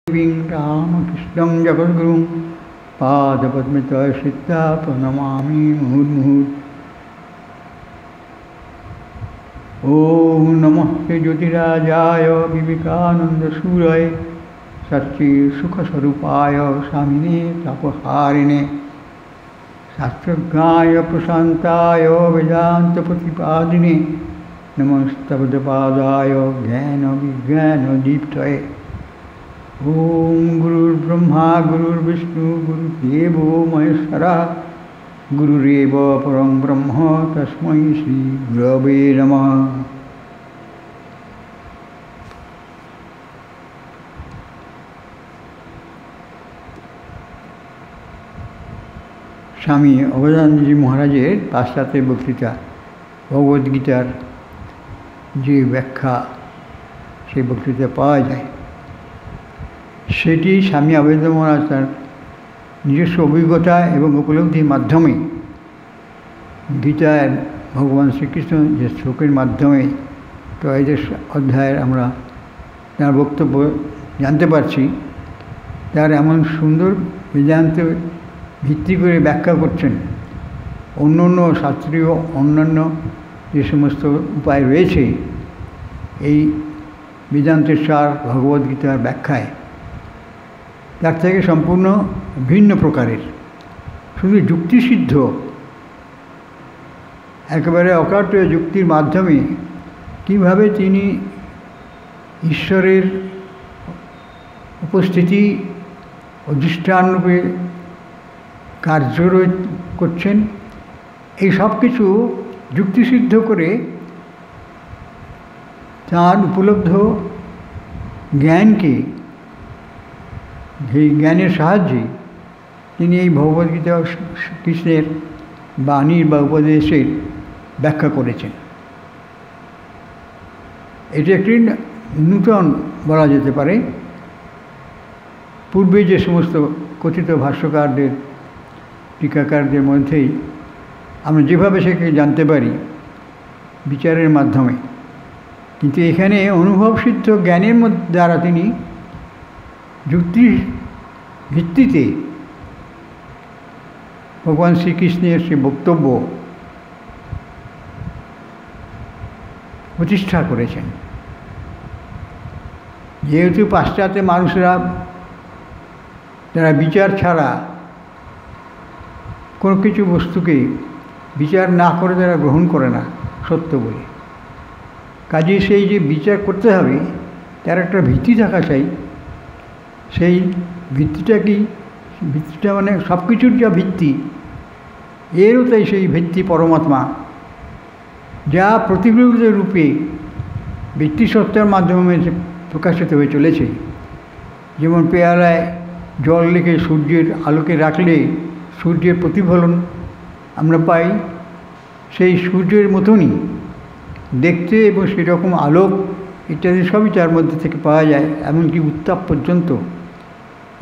रामकृष्णं जगद्गुरुं पादपद्मतः श्रित्वा प्रणमामि मुहुर्मुहुः। ॐ नमः ज्योतिराजाय विवेकानन्दसूरये सच्चित्सुखस्वरूपाय स्वामिने तापहारिणे शास्त्रज्ञाय प्रशान्ताय वेदान्तप्रतिपादिने नमस्तपदपादाय ज्ञानविज्ञानदीप्तये। ॐ गुरुर्ब्रह्मा गुरुर्विष्णु गुरुर्देवो महेश्वरः गुरुरेव परं ब्रह्म तस्मै श्री गुरवे नमः। स्वामी अवधानंदजी महाराजेर पाश्चात्य बक्तृता भगवद्गीतार जे व्याख्या से बक्तृता पाওয়া যায় সেটি স্বামী অবধানন্দ মহারাজ তার নিজস্ব অভিজ্ঞতা এবং উপলব্ধির মাধ্যমে গীতার ভগবান শ্রীকৃষ্ণ যে শ্লোকের মাধ্যমে ত্রয়োদশ অধ্যায়ের আমরা তার বক্তব্য জানতে পারছি। তার এমন সুন্দর বেদান্ত ভিত্তি করে ব্যাখ্যা করছেন। অন্য অন্য শাস্ত্রীয় অন্যান্য যে সমস্ত উপায় রয়েছে এই বেদান্তের সার ভগবদ্গীতার ব্যাখ্যায় তার থেকে সম্পূর্ণ ভিন্ন প্রকারের, শুধু যুক্তিসিদ্ধ একেবারে অকাট্য যুক্তির মাধ্যমে কীভাবে তিনি ঈশ্বরের উপস্থিতি অধিষ্ঠানরূপে কার্যরত করছেন, এই সব কিছু যুক্তিসিদ্ধ করে তার উপলব্ধ জ্ঞানকে, এই জ্ঞানের সাহায্যে তিনি এই ভগবদ্গীতা কৃষ্ণের বাণীর বা উপদেশের ব্যাখ্যা করেছেন। এটি একটি নূতন বলা যেতে পারে। পূর্বে যে সমস্ত কথিত ভাষ্যকারদের টিকাকারদের মধ্যেই আমরা যেভাবে সেকে জানতে পারি বিচারের মাধ্যমে, কিন্তু এখানে অনুভবসিদ্ধ জ্ঞানের দ্বারা তিনি যুক্তির ভিত্তিতে ভগবান শ্রীকৃষ্ণের সে বক্তব্য প্রতিষ্ঠা করেছেন। যেহেতু পাশ্চাত্যে মানুষরা তারা বিচার ছাড়া কোনো কিছু বস্তুকে বিচার না করে তারা গ্রহণ করে না সত্য বলে, কাজেই সেই যে বিচার করতে হবে তার একটা ভিত্তি থাকা চাই। সেই ভিত্তিটা কি? ভিত্তিটা মানে সব কিছুর যা ভিত্তি, এরও তাই সেই ভিত্তি পরমাত্মা, যা প্রতিফলিত রূপে ব্যক্তিসত্তার মাধ্যমে প্রকাশিত হয়ে চলেছে। যেমন পেয়ালায় জল রেখে সূর্যের আলোকে রাখলে সূর্যের প্রতিফলন আমরা পাই, সেই সূর্যের মতনই দেখতে এবং সেরকম আলোক ইত্যাদি সবই তার মধ্যে থেকে পাওয়া যায়। এমনকি উত্তাপ পর্যন্ত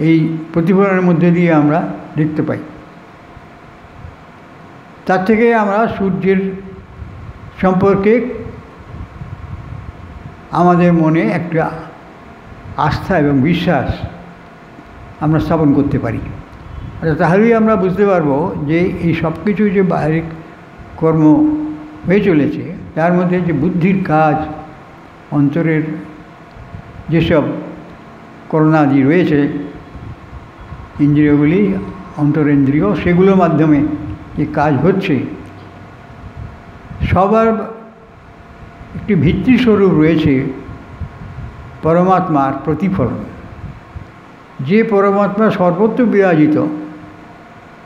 এই প্রতিফলনের মধ্যে দিয়ে আমরা দেখতে পাই। তার থেকে আমরা সূর্যের সম্পর্কে আমাদের মনে একটা আস্থা এবং বিশ্বাস আমরা স্থাপন করতে পারি। আর তাহলেই আমরা বুঝতে পারব যে এই সব কিছু যে বাহ্যিক কর্ম হয়ে চলেছে তার মধ্যে যে বুদ্ধির কাজ, অন্তরের যেসব করণাদি রয়েছে, ইন্দ্রিয়গুলি অন্তরেন্দ্রিয়, সেগুলোর মাধ্যমে যে কাজ হচ্ছে সবার একটি ভিত্তিস্বরূপ রয়েছে পরমাত্মার প্রতিফলন। যে পরমাত্মা সর্বত্র বিরাজিত,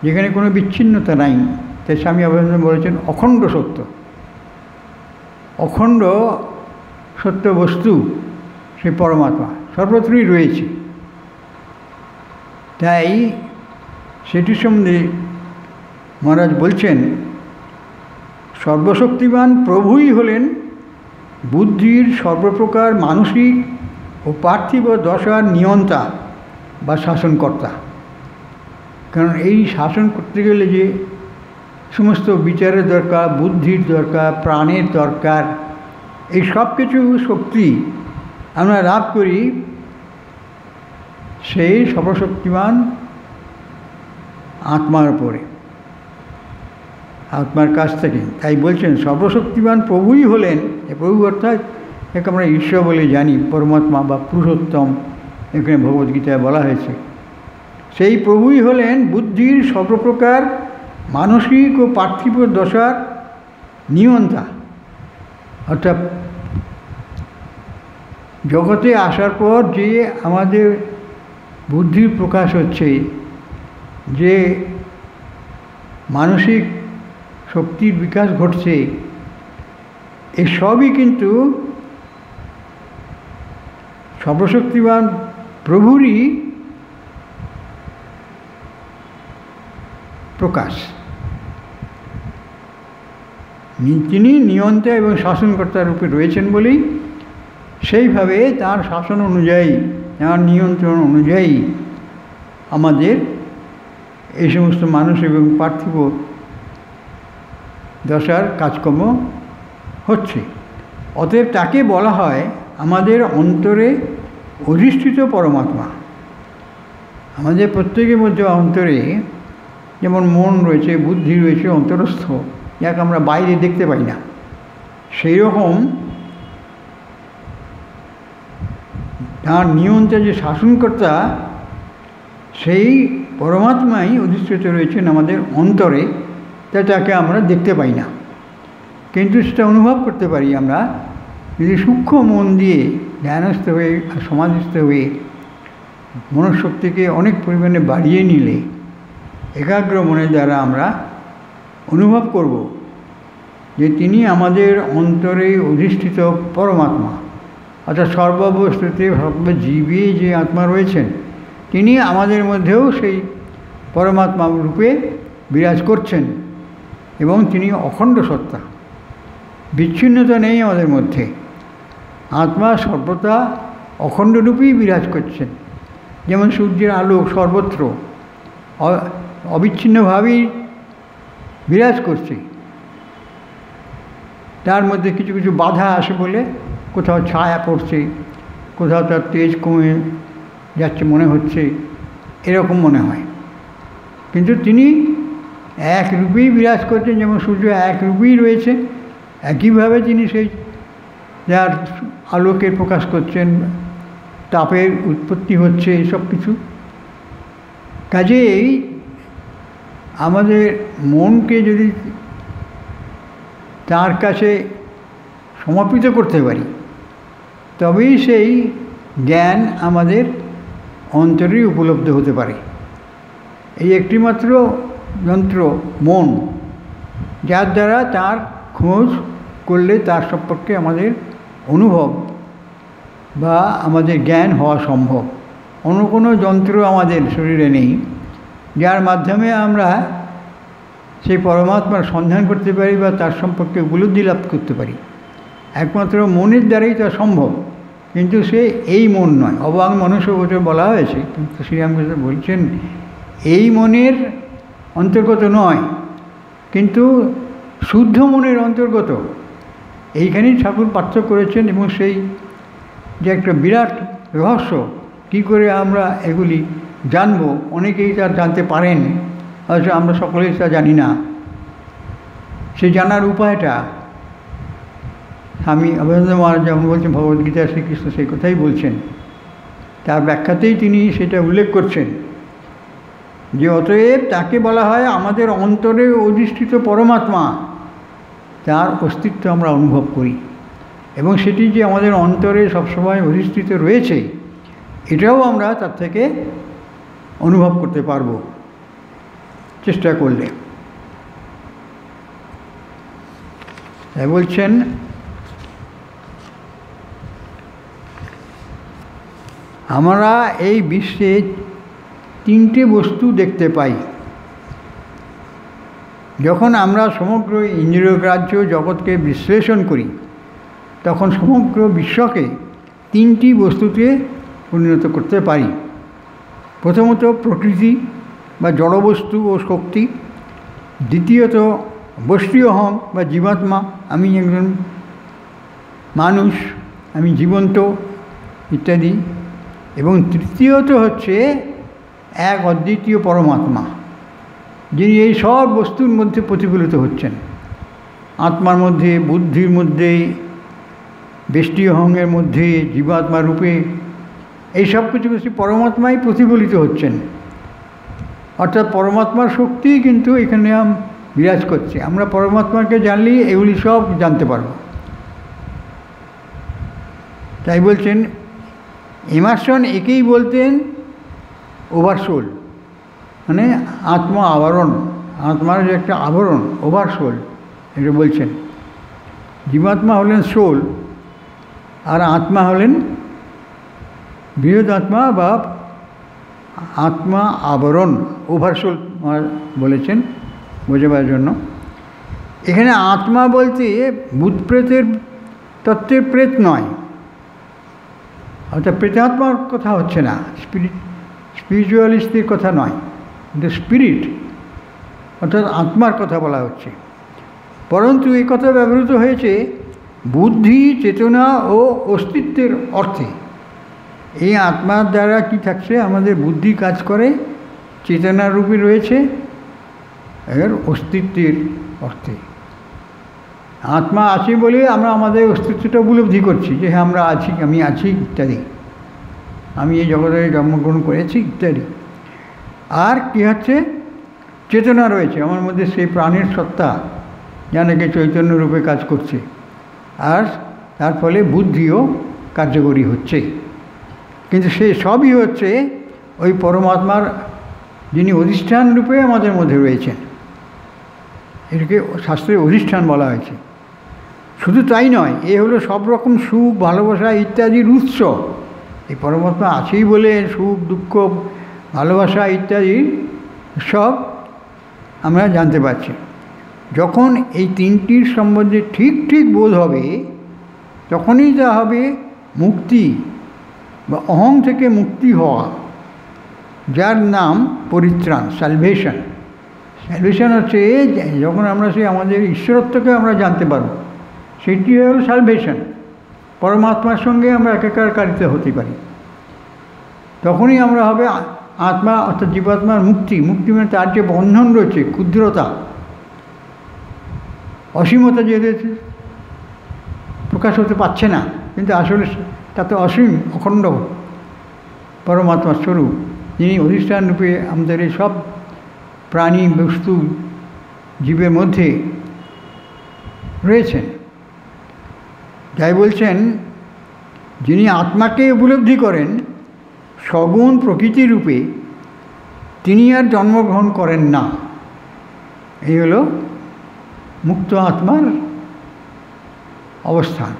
যেখানে কোনো বিচ্ছিন্নতা নাই, তাই স্বামী অবধানন্দ বলেছেন অখণ্ড সত্য। অখণ্ড সত্য বস্তু সে পরমাত্মা সর্বত্রই রয়েছে। তাই সেটির সম্বন্ধে মহারাজ বলছেন, সর্বশক্তিমান প্রভুই হলেন বুদ্ধির সর্বপ্রকার মানসিক ও পার্থিব দশার নিয়ন্তা বা শাসনকর্তা। কারণ এই শাসন করতে গেলে যে সমস্ত বিচারের দরকার, বুদ্ধির দরকার, প্রাণের দরকার, এই সব কিছু শক্তি আমরা লাভ করি সেই সর্বশক্তিমান আত্মার উপরে, আত্মার কাছ থেকে। তাই বলছেন সর্বশক্তিমান প্রভুই হলেন, প্রভু অর্থাৎ একে আমরা ঈশ্বর বলে জানি, পরমাত্মা বা পুরুষোত্তম এখানে ভগবদ্গীতায় বলা হয়েছে। সেই প্রভুই হলেন বুদ্ধির সর্বপ্রকার মানসিক ও পার্থিব দশার নিয়ন্তা। অর্থাৎ জগতে আসার পর যে আমাদের বুদ্ধির প্রকাশ হচ্ছে, যে মানসিক শক্তির বিকাশ ঘটছে, এসবই কিন্তু সর্বশক্তিমান প্রভুরই প্রকাশ। তিনি নিয়ন্তা এবং শাসনকর্তার রূপে রয়েছেন বলেই সেইভাবে তার শাসন অনুযায়ী, তার নিয়ন্ত্রণ অনুযায়ী আমাদের এই সমস্ত মানুষ এবং পার্থিব দশার কাজকর্ম হচ্ছে। অতএব তাকে বলা হয় আমাদের অন্তরে অধিষ্ঠিত পরমাত্মা। আমাদের প্রত্যেকের মধ্যে অন্তরে যেমন মন রয়েছে, বুদ্ধি রয়েছে, অন্তরস্থ, যাকে আমরা বাইরে দেখতে পাই না, সেই রকম তার নিয়ন্ত্রণ যে শাসনকর্তা, সেই পরমাত্মাই অধিষ্ঠিত রয়েছেন আমাদের অন্তরে, তাই তাকে আমরা দেখতে পাই না, কিন্তু সেটা অনুভব করতে পারি আমরা যদি সূক্ষ্ম মন দিয়ে ধ্যানস্থ হয়ে আর সমাধিস্থ হয়ে মনঃশক্তিকে অনেক পরিমাণে বাড়িয়ে নিলে, একাগ্র মনের দ্বারা আমরা অনুভব করব যে তিনি আমাদের অন্তরে অধিষ্ঠিত পরমাত্মা। অর্থাৎ সর্ববস্তুতে সর্বজীবে যে আত্মা রয়েছেন, তিনি আমাদের মধ্যেও সেই পরমাত্মা রূপে বিরাজ করছেন এবং তিনি অখণ্ড সত্তা, বিচ্ছিন্নতা নেই আমাদের মধ্যে। আত্মা সর্বদা অখণ্ড রূপেই বিরাজ করছেন। যেমন সূর্যের আলো সর্বত্র অবিচ্ছিন্নভাবেই বিরাজ করছে, তার মধ্যে কিছু কিছু বাধা আসে বলে কোথাও ছায়া পড়ছে, কোথাও তার তেজ কমে যাচ্ছে মনে হচ্ছে, এরকম মনে হয়। কিন্তু তিনি এক রূপেই বিরাজ করছেন, যেমন সূর্য এক রূপেই রয়েছে, একইভাবে তিনি সেই যার আলোকের প্রকাশ করছেন, তাপের উৎপত্তি হচ্ছে, এসব কিছু। কাজেই আমাদের মনকে যদি তার কাছে সমর্পিত করতে পারি, তবেই সেই জ্ঞান আমাদের অন্তরে উপলব্ধ হতে পারে। এই একটিমাত্র যন্ত্র মন, যার দ্বারা তার খোঁজ করলে তার সম্পর্কে আমাদের অনুভব বা আমাদের জ্ঞান হওয়া সম্ভব। অন্য কোনো যন্ত্র আমাদের শরীরে নেই যার মাধ্যমে আমরা সেই পরমাত্মার সন্ধান করতে পারি বা তার সম্পর্কে উপলব্ধি লাভ করতে পারি। একমাত্র মনের দ্বারাই তা সম্ভব, কিন্তু সে এই মন নয়। অবাং মনুষ্য বলে বলা হয়েছে, কিন্তু শ্রীরামকৃষ্ণ বলছেন এই মনের অন্তর্গত নয়, কিন্তু শুদ্ধ মনের অন্তর্গত। এইখানেই ঠাকুর পার্থক্য করেছেন, এবং সেই যে একটা বিরাট রহস্য, কী করে আমরা এগুলি জানব, অনেকেই তা জানতে পারেন, অথচ আমরা সকলেই তা জানি না। সে জানার উপায়টা স্বামী অভয়ানন্দ মহারাজ যখন বলছেন ভগবদ্গীতা, শ্রীকৃষ্ণ সেই কথাই বলছেন, তার ব্যাখ্যাতেই তিনি সেটা উল্লেখ করছেন যে অতএব তাকে বলা হয় আমাদের অন্তরে অধিষ্ঠিত পরমাত্মা, তার অস্তিত্ব আমরা অনুভব করি, এবং সেটি যে আমাদের অন্তরে সবসময় অধিষ্ঠিত রয়েছে, এটাও আমরা তার থেকে অনুভব করতে পারব চেষ্টা করলে। তাই বলছেন আমরা এই বিশ্বে তিনটে বস্তু দেখতে পাই। যখন আমরা সমগ্র ইন্দ্রিয়গ্রাহ্য জগৎকে বিশ্লেষণ করি, তখন সমগ্র বিশ্বকে তিনটি বস্তুতে পরিণত করতে পারি। প্রথমত প্রকৃতি বা জড়বস্তু ও শক্তি, দ্বিতীয়ত বস্তুীয় অহং বা জীবাত্মা, আমি একজন মানুষ, আমি জীবন্ত ইত্যাদি, এবং তৃতীয়ত হচ্ছে এক অদ্বিতীয় পরমাত্মা, যিনি এই সব বস্তুর মধ্যে প্রতিফলিত হচ্ছেন। আত্মার মধ্যে, বুদ্ধির মধ্যে, ব্যষ্টি অহংয়ের মধ্যে, জীবাত্মা রূপে, এই সব কিছু পরমাত্মাই প্রতিফলিত হচ্ছেন। অর্থাৎ পরমাত্মার শক্তিই কিন্তু এখানে বিরাজ করছে। আমরা পরমাত্মাকে জানলেই এগুলি সব জানতে পারব। তাই বলছেন এমারসন একেই বলতেন ওভারসোল, মানে আত্মা আবরণ, আত্মার যে একটা আবরণ, ওভারসোল, এটা বলছেন। জীবাত্মা হলেন সোল, আর আত্মা হলেন বৃহৎ আত্মা বা আত্মা আবরণ, ওভারসোল বলেছেন বোঝাবার জন্য। এখানে আত্মা বলতে ভূত প্রেতের তত্ত্বের প্রেত নয়, অর্থাৎ প্রেতাত্মার কথা হচ্ছে না, স্পিরিচুয়ালিস্টদের কথা নয়, কিন্তু স্পিরিট অর্থাৎ আত্মার কথা বলা হচ্ছে। পরন্তু এই কথা ব্যবহৃত হয়েছে বুদ্ধি, চেতনা ও অস্তিত্বের অর্থে। এই আত্মার দ্বারা কি থাকছে, আমাদের বুদ্ধি কাজ করে, চেতনার রূপে রয়েছে, এর অস্তিত্বের অর্থে। আত্মা আছে বলে আমরা আমাদের অস্তিত্বটা উপলব্ধি করছি, যে হ্যাঁ আমরা আছি, আমি আছি ইত্যাদি, আমি এই জগতে জন্মগ্রহণ করেছি ইত্যাদি। আর কি হচ্ছে, চেতনা রয়েছে আমার মধ্যে, সেই প্রাণের সত্তা যা নাকি চৈতন্য রূপে কাজ করছে, আর তার ফলে বুদ্ধিও কার্যকরী হচ্ছে। কিন্তু সে সবই হচ্ছে ওই পরমাত্মার, যিনি অধিষ্ঠান রূপে আমাদের মধ্যে রয়েছেন। এটাকে শাস্ত্রে অধিষ্ঠান বলা হয়েছে। শুধু তাই নয়, এ হলো সব রকম সুখ, ভালোবাসা ইত্যাদির উৎস। এই পরমাত্মা আছেই বলে সুখ, দুঃখ, ভালোবাসা ইত্যাদি সব আমরা জানতে পারছি। যখন এই তিনটির সম্বন্ধে ঠিক ঠিক বোধ হবে, তখনই যা হবে মুক্তি বা অহং থেকে মুক্তি হওয়া, যার নাম পরিত্রাণ, সালভেশন। সালভেশন হচ্ছে যখন আমরা সেই আমাদের ঈশ্বরত্বকে আমরা জানতে পারব, সেটি হল সালভেশন। পরমাত্মার সঙ্গে আমরা একাকারকারিতা হতে পারি, তখনই আমরা হবে আত্মা অর্থাৎ জীবাত্মার মুক্তি। মুক্তি মানে তার যে বন্ধন রয়েছে, ক্ষুদ্রতা, অসীমতা যে প্রকাশ হতে পারছে না, কিন্তু আসলে তাতে অসীম অখণ্ড পরমাত্মার স্বরূপ, যিনি অধিষ্ঠান রূপে আমাদের এই সব প্রাণী, বস্তু, জীবের মধ্যে রয়েছেন। তাই বলছেন যিনি আত্মাকে উপলব্ধি করেন সগুণ প্রকৃতি রূপে, তিনি আর জন্মগ্রহণ করেন না। এই হল মুক্ত আত্মার অবস্থান।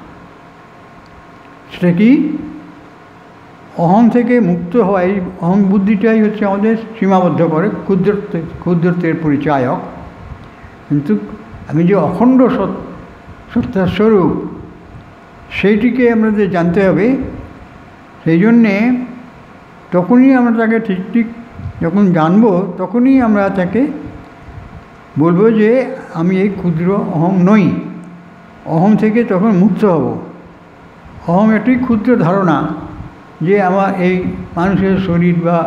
সেটা কি, অহং থেকে মুক্ত হওয়া। এই অহং বুদ্ধিটাই হচ্ছে আমাদের সীমাবদ্ধ করে, ক্ষুদ্রত্বের পরিচায়ক। কিন্তু আমি যে অখণ্ড সত্তার স্বরূপ, সেইটিকে আমাদের জানতে হবে। সেই জন্যে তখনই আমরা তাকে ঠিক ঠিক যখন জানব, তখনই আমরা তাকে বলবো যে আমি এই ক্ষুদ্র অহং নই। অহং থেকে তখন মুক্ত হব। অহং একটি ক্ষুদ্র ধারণা যে আমার এই মানুষের শরীর বা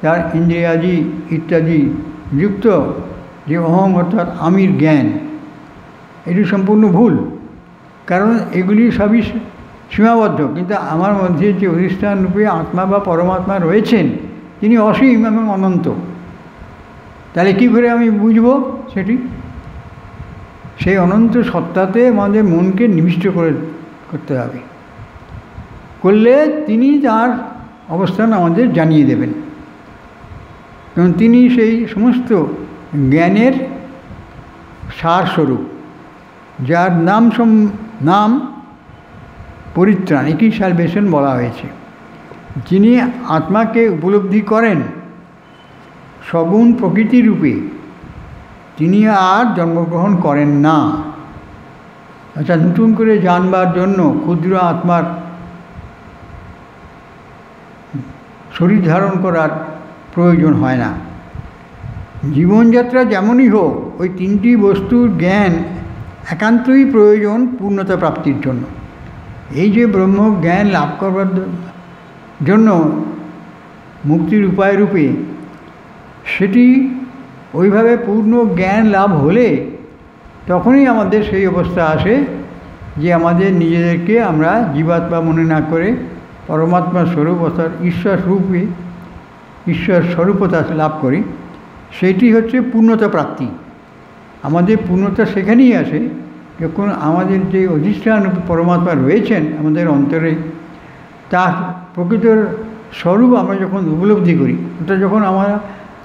তার ইন্দ্রিয়াদি ইত্যাদি যুক্ত যে অহং অর্থাৎ আমির জ্ঞান, এটি সম্পূর্ণ ভুল। কারণ এগুলি সবই সীমাবদ্ধ, কিন্তু আমার মধ্যে যে অধিষ্ঠান রূপে আত্মা বা পরমাত্মা রয়েছেন, তিনি অসীম এবং অনন্ত। তাহলে কী করে আমি বুঝব সেটি? সেই অনন্ত সত্তাতে আমাদের মনকে নিবিষ্ট করতে হবে, করলে তিনি তার অবস্থান আমাদের জানিয়ে দেবেন। কারণ তিনি সেই সমস্ত জ্ঞানের সারস্বরূপ, যার নাম পরিত্রাণ, একই সালভেশন বলা হয়েছে। যিনি আত্মাকে উপলব্ধি করেন সগুণ প্রকৃতি রূপে, তিনি আর জন্মগ্রহণ করেন না। আচ্ছা, নতুন করে জানবার জন্য ক্ষুদ্র আত্মার শরীর ধারণ করার প্রয়োজন হয় না। জীবনযাত্রা যেমনই হোক, ওই তিনটি বস্তুর জ্ঞান একান্তই প্রয়োজন পূর্ণতা প্রাপ্তির জন্য। এই যে ব্রহ্ম জ্ঞান লাভ করবার জন্য মুক্তির উপায় রূপে সেটি ওইভাবে পূর্ণ জ্ঞান লাভ হলে তখনই আমাদের সেই অবস্থা আসে যে আমাদের নিজেদেরকে আমরা জীবাত্মা মনে না করে পরমাত্মার স্বরূপ অর্থাৎ ঈশ্বর রূপে ঈশ্বর স্বরূপতা লাভ করি। সেইটি হচ্ছে পূর্ণতা প্রাপ্তি। আমাদের পূর্ণতা সেখানেই আসে যখন আমাদের যে অধিষ্ঠান পরমাত্মা রয়েছেন আমাদের অন্তরে, তার প্রকৃত স্বরূপ আমরা যখন উপলব্ধি করি, ওটা যখন আমরা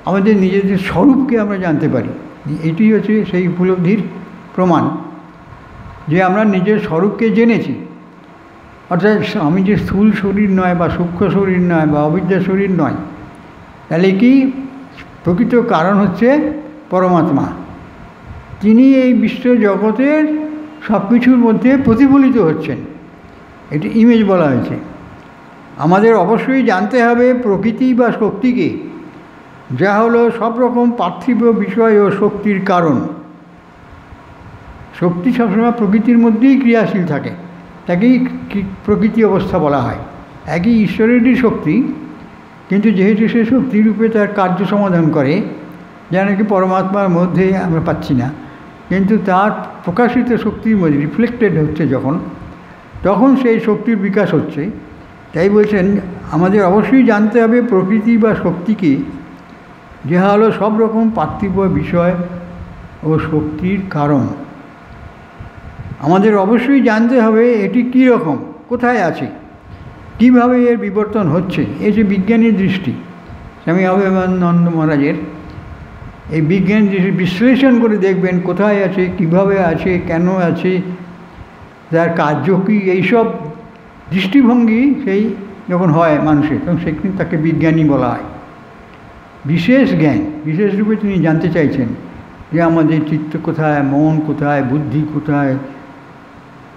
আমাদের নিজেদের স্বরূপকে আমরা জানতে পারি, এটি হচ্ছে সেই উপলব্ধির প্রমাণ যে আমরা নিজের স্বরূপকে জেনেছি। অর্থাৎ আমি যে স্থূল শরীর নয় বা সূক্ষ্ম শরীর নয় বা অবিদ্যা শরীর নয়, তাহলে কি প্রকৃত কারণ হচ্ছে পরমাত্মা। তিনি এই বিশ্ব জগতের সব কিছুর মধ্যে প্রতিফলিত হচ্ছেন, এটি ইমেজ বলা হয়েছে। আমাদের অবশ্যই জানতে হবে প্রকৃতি বা শক্তিকে, যা হলো সব রকম পার্থিব বিষয় ও শক্তির কারণ। শক্তি সবসময় প্রকৃতির মধ্যেই ক্রিয়াশীল থাকে, তাকেই প্রকৃতি অবস্থা বলা হয়। একই ঈশ্বরেরই শক্তি, কিন্তু যেহেতু সে শক্তিরূপে তার কার্য সমাধান করে, যা নাকি পরমাত্মার মধ্যে আমরা পাচ্ছি না, কিন্তু তার প্রকাশিত শক্তির মধ্যে রিফ্লেক্টেড হচ্ছে যখন, তখন সেই শক্তির বিকাশ হচ্ছে। তাই বলছেন আমাদের অবশ্যই জানতে হবে প্রকৃতি বা শক্তিকে, যা হলো সব রকম পার্থিব বিষয় ও শক্তির কারণ। আমাদের অবশ্যই জানতে হবে এটি কী রকম, কোথায় আছে, কীভাবে এর বিবর্তন হচ্ছে। এই যে বিজ্ঞানের দৃষ্টি, স্বামী অভয়নন্দ মহারাজের এই বিজ্ঞান দৃষ্টি বিশ্লেষণ করে দেখবেন কোথায় আছে, কিভাবে আছে, কেন আছে, তার কার্য কী, এইসব দৃষ্টিভঙ্গি সেই যখন হয় মানুষের, তখন সেখানে তাকে বিজ্ঞানী বলা হয়। বিশেষ জ্ঞান, বিশেষ রূপে তিনি জানতে চাইছেন যে আমাদের চিত্ত কোথায়, মন কোথায়, বুদ্ধি কোথায়,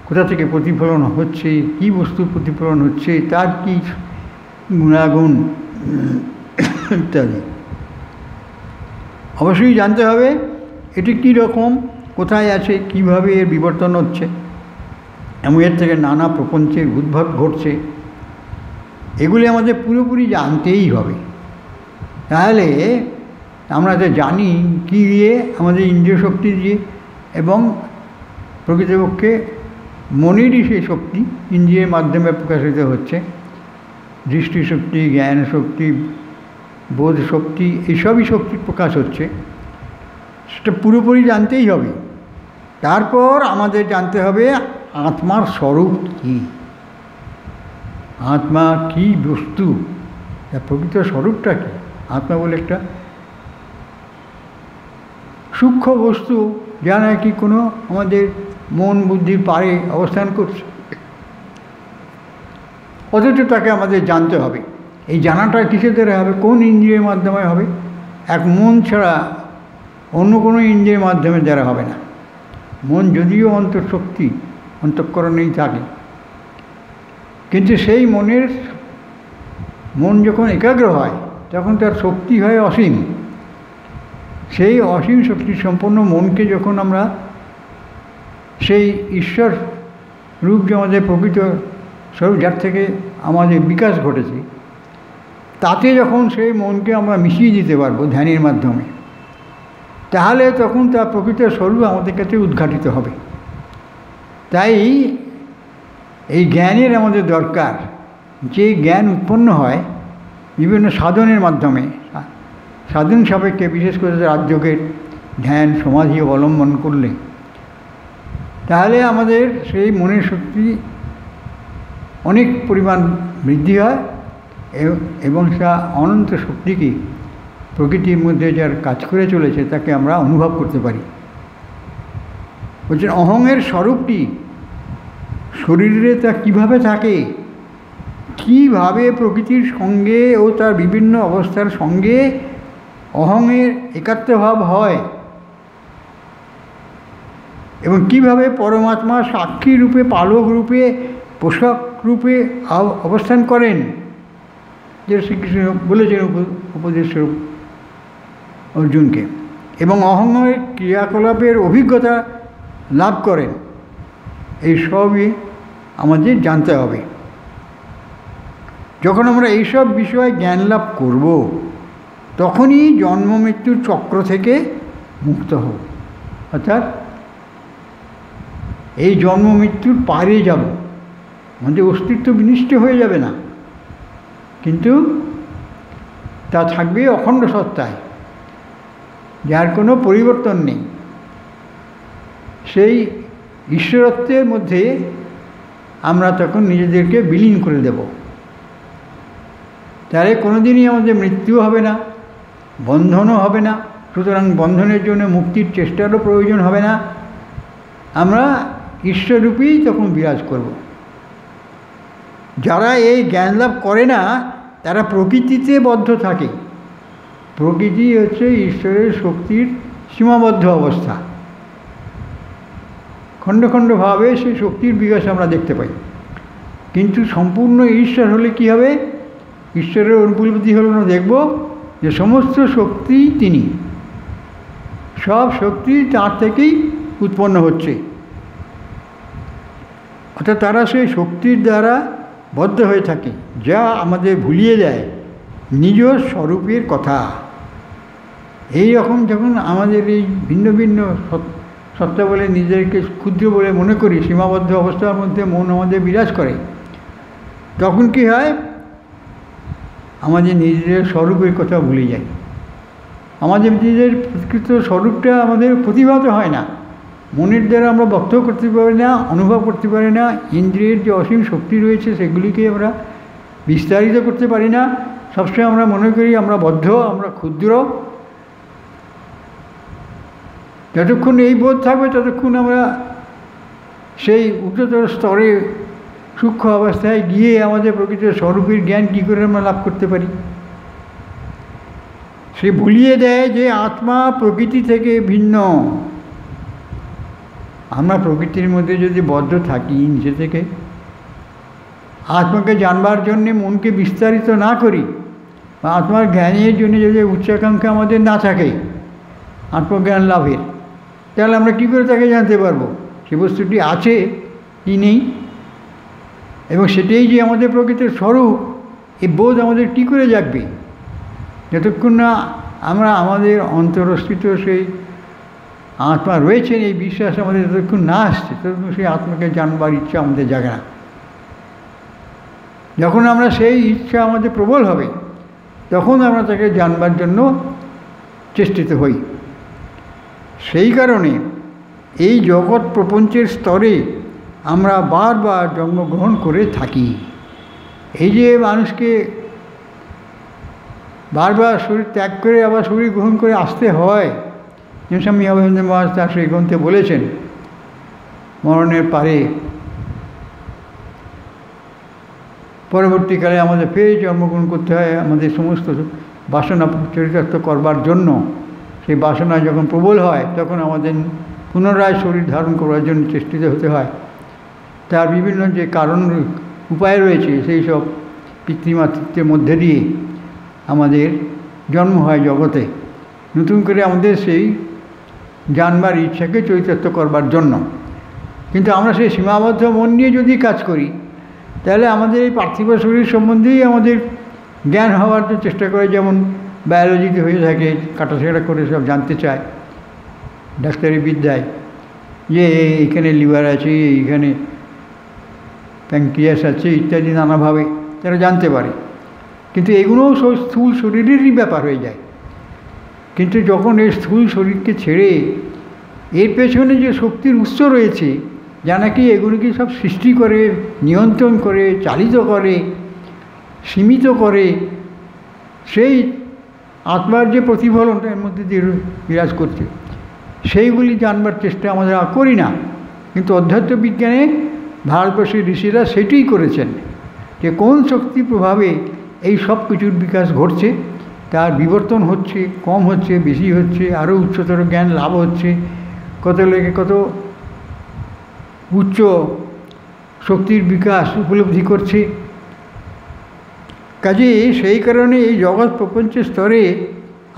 কোথা থেকে প্রতিফলন হচ্ছে, কী বস্তু প্রতিফলন হচ্ছে, তার কী গুণাগুণ ইত্যাদি অবশ্যই জানতে হবে। এটি কী রকম, কোথায় আছে, কিভাবে এর বিবর্তন হচ্ছে, এবং এর থেকে নানা প্রপঞ্চের উদ্ভব ঘটছে, এগুলি আমাদের পুরোপুরি জানতেই হবে। তাহলে আমরা তো জানি কী দিয়ে, আমাদের ইন্দ্রিয় শক্তি দিয়ে, এবং প্রকৃতপক্ষে মনেরই সেই শক্তি ইন্দ্রিয়ের মাধ্যমে প্রকাশিত হচ্ছে। দৃষ্টিশক্তি, জ্ঞান শক্তি, বোধ শক্তি, এইসবই শক্তির প্রকাশ হচ্ছে, সেটা পুরোপুরি জানতেই হবে। তারপর আমাদের জানতে হবে আত্মার স্বরূপ কী, আত্মা কী বস্তু, তার প্রকৃত স্বরূপটা কী। আত্মা বলে একটা সূক্ষ্ম বস্তু, যা নাকি কোনো আমাদের মন বুদ্ধির পারে অবস্থান করছে, অথচ তাকে আমাদের জানতে হবে। এই জানাটা কিসের দ্বারা হবে, কোন ইন্দ্রিয়ের মাধ্যমে হবে? এক মন ছাড়া অন্য কোনো ইন্দ্রিয়ের মাধ্যমে দ্বারা হবে না। মন যদিও অন্তঃশক্তি, অন্তঃকরণেই থাকে, কিন্তু সেই মন যখন একাগ্র হয় তখন তার শক্তি হয় অসীম। সেই অসীম শক্তি সম্পন্ন মনকে যখন আমরা সেই ঈশ্বর রূপ, যে আমাদের প্রকৃত স্বরূপ, যার থেকে আমাদের বিকাশ ঘটেছে, তাতে যখন সেই মনকে আমরা মিশিয়ে দিতে পারবো ধ্যানের মাধ্যমে, তাহলে তখন তার প্রকৃত স্বরূপ আমাদের কাছে উদ্ঘাটিত হবে। তাই এই জ্ঞানের আমাদের দরকার। যে জ্ঞান উৎপন্ন হয় বিভিন্ন সাধনের মাধ্যমে, সাধন সাপেক্ষে, বিশেষ করে রাজযোগের ধ্যান সমাধি অবলম্বন করলে, তাহলে আমাদের সেই মনের শক্তি অনেক পরিমাণ বৃদ্ধি হয়, এবং সে অনন্ত শক্তিকে প্রকৃতির মধ্যে যার কাজ করে চলেছে তাকে আমরা অনুভব করতে পারি। বলছেন অহংয়ের স্বরূপটি শরীরে তা কীভাবে থাকে, কীভাবে প্রকৃতির সঙ্গে ও তার বিভিন্ন অবস্থার সঙ্গে অহংয়ের একাত্মভাব হয়, এবং কীভাবে পরমাত্মা সাক্ষী রূপে, পালক রূপে, পোষক রূপে অবস্থান করেন, যে শ্রীকৃষ্ণ বলেছেন উপদেশ স্বরূপ অর্জুনকে, এবং অহংয়ের ক্রিয়াকলাপের অভিজ্ঞতা লাভ করেন। এই সবই আমাদের জানতে হবে। যখন আমরা এইসব বিষয়ে জ্ঞান লাভ করব, তখনই জন্ম মৃত্যুর চক্র থেকে মুক্ত হব, অর্থাৎ এই জন্ম মৃত্যুর পারে যাব, আমাদের অস্তিত্ব বিনষ্ট হয়ে যাবে না, কিন্তু তা থাকবে অখণ্ড সত্তায়, যার কোনো পরিবর্তন নেই। সেই ঈশ্বরত্বের মধ্যে আমরা তখন নিজেদেরকে বিলীন করে দেব। তাহলে কোনোদিনই আমাদের মৃত্যু হবে না, বন্ধনও হবে না। সুতরাং বন্ধনের জন্য মুক্তির চেষ্টারও প্রয়োজন হবে না। আমরা ঈশ্বররূপেই তখন বিরাজ করব। যারা এই জ্ঞান লাভ করে না, তারা প্রকৃতিতে বদ্ধ থাকে। প্রকৃতি হচ্ছে ঈশ্বরের শক্তির সীমাবদ্ধ অবস্থা। খণ্ড খণ্ডভাবে সেই শক্তির বিকাশ আমরা দেখতে পাই, কিন্তু সম্পূর্ণ ঈশ্বর হলে কি হবে? ঈশ্বরের উপলব্ধি হল না, দেখব যে সমস্ত শক্তি তিনি, সব শক্তি তার থেকেই উৎপন্ন হচ্ছে। অর্থাৎ তারা সেই শক্তির দ্বারা বদ্ধ হয়ে থাকে, যা আমাদের ভুলিয়ে দেয় নিজ স্বরূপের কথা। এই রকম যখন আমাদের এই ভিন্ন ভিন্ন সত্তা বলে নিজেদেরকে ক্ষুদ্র বলে মনে করি, সীমাবদ্ধ অবস্থার মধ্যে মন আমাদের বিরাজ করে, তখন কি হয়? আমাদের নিজেদের স্বরূপের কথা ভুলে যাই। আমাদের নিজেদের প্রকৃত স্বরূপটা আমাদের প্রতিভাত হয় না, মনের দ্বারা আমরা ব্যক্ত করতে পারি না, অনুভব করতে পারি না। ইন্দ্রিয়ের যে অসীম শক্তি রয়েছে সেগুলিকে আমরা বিস্তারিত করতে পারি না। সবসময় আমরা মনে করি আমরা বদ্ধ, আমরা ক্ষুদ্র। যতক্ষণ এই বোধ থাকবে ততক্ষণ আমরা সেই উচ্চতর স্তরে সূক্ষ্ম অবস্থায় গিয়ে আমাদের প্রকৃত স্বরূপের জ্ঞান কী করে আমরা লাভ করতে পারি? সে ভুলিয়ে দেয় যে আত্মা প্রকৃতি থেকে ভিন্ন। আমরা প্রকৃতির মধ্যে যদি বদ্ধ থাকি, নিচে থেকে আত্মাকে জানবার জন্যে মনকে বিস্তারিত না করি, বা আত্মার জ্ঞানের জন্য যদি উচ্চাকাঙ্ক্ষা আমাদের না থাকে আত্মজ্ঞান লাভের, তাহলে আমরা কী করে তাকে জানতে পারবো সে বস্তুটি আছে কি নেই, এবং সেটাই যে আমাদের প্রকৃত স্বরূপ, এই বোধ আমাদের কী করে জাগবে? যতক্ষণ না আমরা আমাদের অন্তরস্থিত সেই আত্মা রয়েছেন এই বিশ্বাস আমাদের যতক্ষণ না আসছে, ততক্ষণ সেই আত্মাকে জানবার ইচ্ছা আমাদের জাগে না। যখন আমরা সেই ইচ্ছা আমাদের প্রবল হবে, তখন আমরা তাকে জানবার জন্য চেষ্টিত হই। সেই কারণে এই জগৎ প্রপঞ্চের স্তরে আমরা বারবার জন্মগ্রহণ করে থাকি। এই যে মানুষকে বারবার শরীর ত্যাগ করে আবার শরীর গ্রহণ করে আসতে হয়, যেমন স্বামী অভয়েন্দ্র মহারাজ তার সেই গ্রন্থে বলেছেন, মরণের পারে পরবর্তীকালে আমাদের ফের জন্মগ্রহণ করতে হয় আমাদের সমস্ত বাসনা চরিতার্থ করবার জন্য। সেই বাসনা যখন প্রবল হয় তখন আমাদের পুনরায় শরীর ধারণ করার জন্য চেষ্টিত হতে হয়। তার বিভিন্ন যে কারণ উপায় রয়েছে, সেই সব পিতৃমাতৃত্বের মধ্যে দিয়ে আমাদের জন্ম হয় জগতে, নতুন করে আমাদের সেই জানবার ইচ্ছাকে চরিতার্থ করবার জন্য। কিন্তু আমরা সেই সীমাবদ্ধ মন নিয়ে যদি কাজ করি, তাহলে আমাদের এই পার্থিব শরীর সম্বন্ধেই আমাদের জ্ঞান হওয়ার চেষ্টা করে, যেমন বায়োলজিতে হয়ে থাকে, কাটাছেড়া করে সব জানতে চায় ডাক্তারি বিদ্যায়, যে এইখানে লিভার আছে, এইখানে প্যাঙ্ক্রিয়াস আছে ইত্যাদি নানাভাবে তারা জানতে পারে। কিন্তু এগুলোও সব স্থূল শরীরেরই ব্যাপার হয়ে যায়। কিন্তু যখন এই স্থূল শরীরকে ছেড়ে এর পেছনে যে শক্তির উৎস রয়েছে, যা নাকি এগুলিকে সব সৃষ্টি করে, নিয়ন্ত্রণ করে, চালিত করে, সীমিত করে, সেই আত্মার যে প্রতিফলনটা এর মধ্যে দিয়ে বিরাজ করছে, সেইগুলি জানবার চেষ্টা আমরা করি না। কিন্তু অধ্যাত্ম বিজ্ঞানে ভারতবর্ষের ঋষিরা সেটাই করেছেন, যে কোন শক্তির প্রভাবে এই সব কিছুর বিকাশ ঘটছে, তার বিবর্তন হচ্ছে, কম হচ্ছে, বেশি হচ্ছে, আরও উচ্চতর জ্ঞান লাভ হচ্ছে, কত লোকে কত উচ্চ শক্তির বিকাশ উপলব্ধি করছে। কাজে সেই কারণে এই জগৎ প্রপঞ্চের স্তরে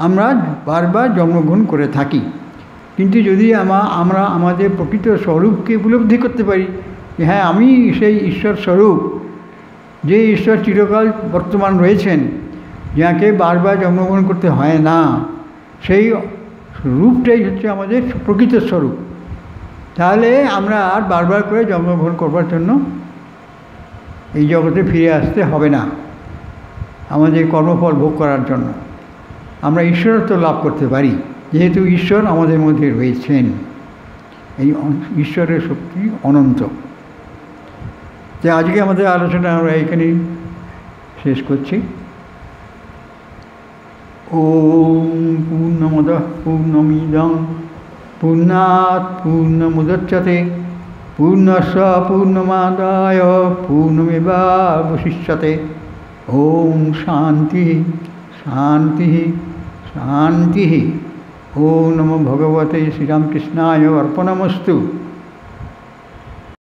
আমরা বারবার জন্মগ্রহণ করে থাকি। কিন্তু যদি আমরা আমাদের প্রকৃত স্বরূপকে উপলব্ধি করতে পারি যে হ্যাঁ আমি সেই ঈশ্বর স্বরূপ, যে ঈশ্বর চিরকাল বর্তমান রয়েছেন, যাকে বারবার জন্মগ্রহণ করতে হয় না, সেই রূপটাই হচ্ছে আমাদের প্রকৃত স্বরূপ। তাহলে আমরা আর বারবার করে জন্মগ্রহণ করবার জন্য এই জগতে ফিরে আসতে হবে না আমাদের কর্মফল ভোগ করার জন্য। আমরা ঈশ্বরত্ব লাভ করতে পারি, যেহেতু ঈশ্বর আমাদের মধ্যে রয়েছেন। এই ঈশ্বরের শক্তি অনন্ত। যে আজকে আমাদের আলোচনা আমরা এইখানেই শেষ করছি। ওম পূর্ণমদঃ পূর্ণমিদং পূর্ণাৎ পূর্ণমুদচ্যতে পূর্ণস্য পূর্ণমাদায় পূর্ণমেবাবশিষ্যতে। ওম শান্তি শান্তি শান্তি। ওম নমো ভগবতে শ্রীরামকৃষ্ণায় অর্পণমস্তু।